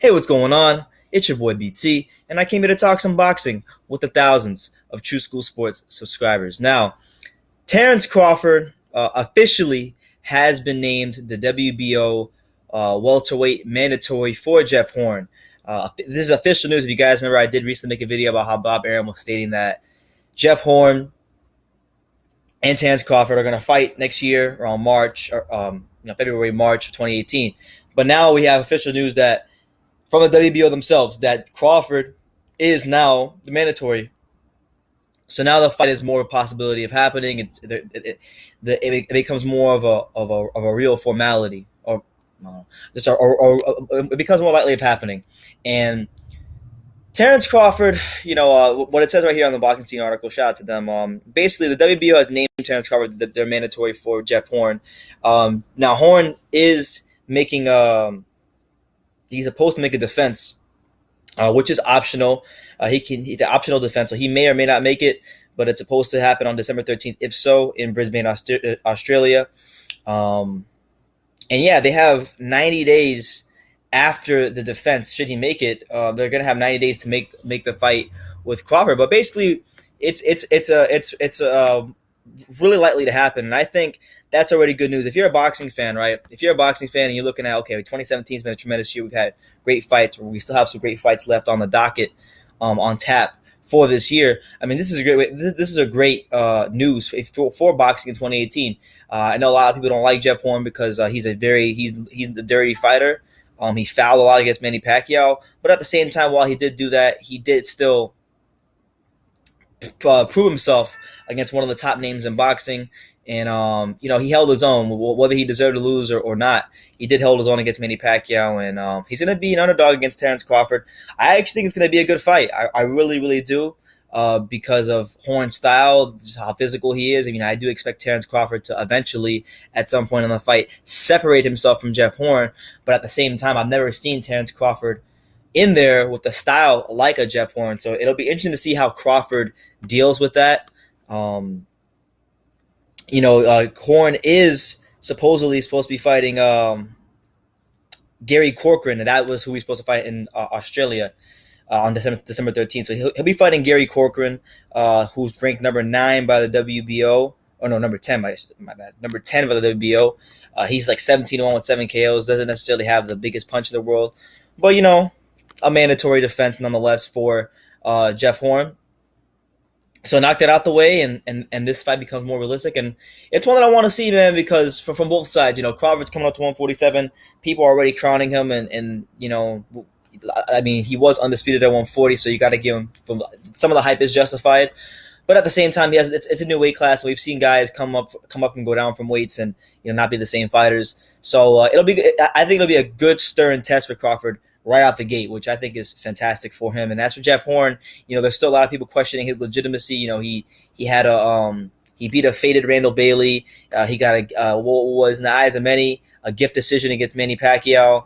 Hey, what's going on? It's your boy BT, and I came here to talk some boxing with the thousands of True School Sports subscribers. Now, Terence Crawford officially has been named the WBO welterweight mandatory for Jeff Horn. This is official news. If you guys remember, I did recently make a video about how Bob Arum was stating that Jeff Horn and Terence Crawford are going to fight next year around March, or February, March of 2018. But now we have official news that from the WBO themselves that Crawford is now the mandatory. So now the fight is more of a possibility of happening. It becomes more of a real formality, or it becomes more likely of happening. And Terence Crawford, what it says right here on the Boxing Scene article, shout out to them. Basically, the WBO has named Terence Crawford their mandatory for Jeff Horn. Now Horn is making he's supposed to make a defense, which is optional. He's an optional defense, so he may or may not make it, but it's supposed to happen on December 13th, if so, in Brisbane, Australia. And yeah, they have 90 days after the defense. Should he make it, they're going to have 90 days to make the fight with Crawford. But basically, it's really likely to happen, and I think that's already good news. If you're a boxing fan, right? If you're a boxing fan and you're looking at, okay, 2017 has been a tremendous year. We've had great fights. We still have some great fights left on the docket, on tap for this year. I mean, this is a great. This is a great news for boxing in 2018. I know a lot of people don't like Jeff Horn because he's a dirty fighter. He fouled a lot against Manny Pacquiao, but at the same time, while he did do that, he did still prove himself against one of the top names in boxing. And, he held his own, whether he deserved to lose or not. He did hold his own against Manny Pacquiao, and he's going to be an underdog against Terence Crawford. I actually think it's going to be a good fight. I really, really do, because of Horn's style, just how physical he is. I mean, I do expect Terence Crawford to eventually, at some point in the fight, separate himself from Jeff Horn. But at the same time, I've never seen Terence Crawford in there with the style like a Jeff Horn. So it'll be interesting to see how Crawford deals with that. Horn is supposedly supposed to be fighting Gary Corcoran, and that was who he's supposed to fight in Australia on December 13th. So he'll be fighting Gary Corcoran, who's ranked number 9 by the WBO. Oh, no, number 10, my bad. Number 10 by the WBO. He's like 17-1 with 7 KOs, doesn't necessarily have the biggest punch in the world. But, a mandatory defense nonetheless for Jeff Horn. So knock that out the way, and this fight becomes more realistic. And it's one that I want to see, man, because from both sides, Crawford's coming up to 147. People are already crowning him, and I mean, he was undisputed at 140, so you got to give him some of the hype is justified. But at the same time, it's a new weight class. We've seen guys come up and go down from weights, and not be the same fighters. So I think it'll be a good stirring test for Crawford right out the gate, which I think is fantastic for him. And as for Jeff Horn, there's still a lot of people questioning his legitimacy. He had he beat a faded Randall Bailey. He got what was in the eyes of many a gift decision against Manny Pacquiao.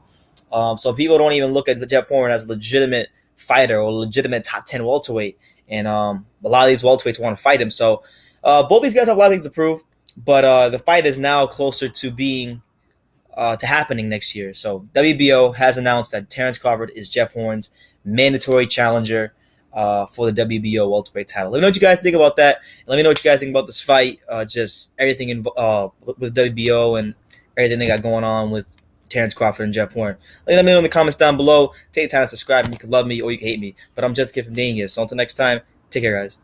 So people don't even look at Jeff Horn as a legitimate fighter or legitimate top 10 welterweight. And a lot of these welterweights want to fight him. So both these guys have a lot of things to prove, but the fight is now closer to being to happening next year. So WBO has announced that Terence Crawford is Jeff Horn's mandatory challenger for the WBO welterweight title. Let me know what you guys think about that. Let me know what you guys think about this fight. Just everything with WBO and everything they got going on with Terence Crawford and Jeff Horn. Let me know in the comments down below. Take the time to subscribe. You can love me or you can hate me. But I'm just a kid from Daniel. So until next time, take care, guys.